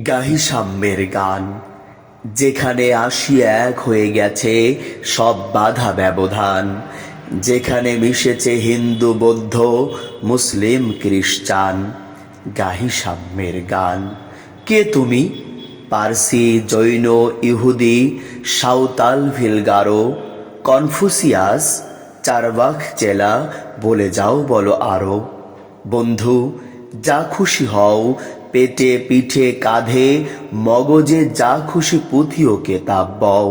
গাহি সাম্যের গান, যেখানে আসি এক হয়ে গেছে সব বাধা ব্যবধান, যেখানে মিশেছে হিন্দু বৌদ্ধ মুসলিম খ্রিস্টান। গাহি সাম্যের গান। কে তুমি? পারসি, জৈন, ইহুদি, সাঁওতাল, ভিলগারো, কনফুসিয়াস, চারবাক, চেলা, বলে যাও বলো আরো। বন্ধু, যা খুশি হও, পেটে পিঠে কাঁধে মগজে যা খুশি পুঁথি ও কেতাব বও।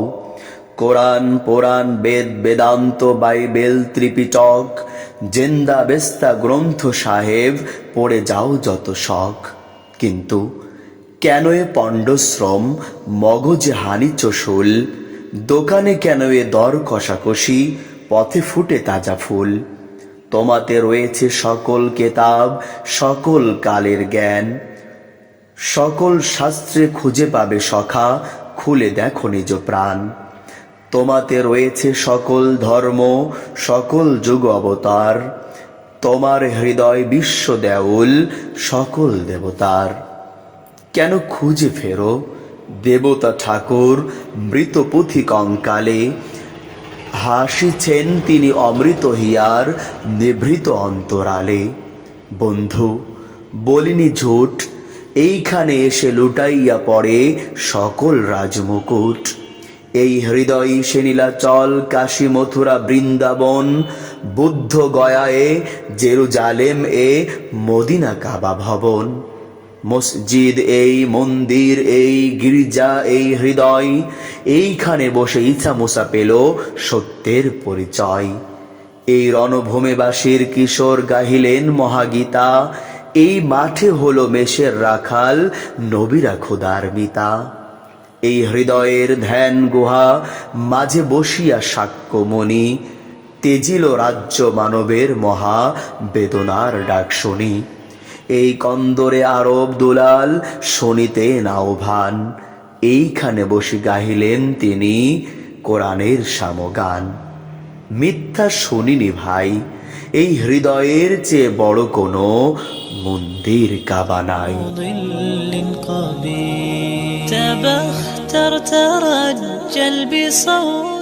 কোরআন, পুরাণ, বেদ, বেদান্ত, বাইবেল, ত্রিপিটক, জেন্দা বেস্তা গ্রন্থ সাহেব, পড়ে যাও যত শখ। কিন্তু কেন এ পণ্ডশ্রম, মগজে হানিচ শুল? দোকানে কেন এ দর কষাকষি, পথে ফুটে তাজা ফুল? তোমাতে রয়েছে সকল কেতাব, সকল কালের জ্ঞান, সকল শাস্ত্রে খুঁজে পাবে সখা, খুলে দেখো নিজ প্রাণ। তোমাতে রয়েছে সকল ধর্ম, সকল যুগ অবতার, তোমার হৃদয় বিশ্ব দেউল, সকল দেবতার। কেন খুঁজে ফেরো দেবতা ঠাকুর মৃত পুঁথি কঙ্কালে? হাসিছেন তিনি অমৃত হিয়ার নিভৃত অন্তরালে। বন্ধু, বলিনি ঝুট, এইখানে এসে লুটাইয়া পড়ে সকল রাজমুকুট। এই হৃদয় সে নীলাচল, কাশী, মথুরা, বৃন্দাবন, বুদ্ধ গয়ায়ে, জেরুজালেম এ, মদিনা কাবা ভবন। মসজিদ এই, মন্দির এই, গির্জা এই হৃদয়, এইখানে বসে ইসা মুসা পেল সত্যের পরিচয়। এই রণভূমিবাসীর কিশোর গাহিলেন মহাগীতা, এই মাঠে হলো মেষের রাখাল, নবীরা খোদার মিতা। এই হৃদয়ের ধ্যান গুহা মাঝে বসিয়া সাক্ষ্যমণি, তেজিল রাজ্য মানবের মহা বেদনার ডাক শুনি। এই কন্দরে আরব দুলাল শনিতেন আহ্বান, এইখানে বসে গাহিলেন তিনি কোরআনের সামগান। মিথ্যা শুনিনি ভাই, এই হৃদয়ের চেয়ে বড় কোনো মন্দির কাবা নাই। تبختر ترجل بصوت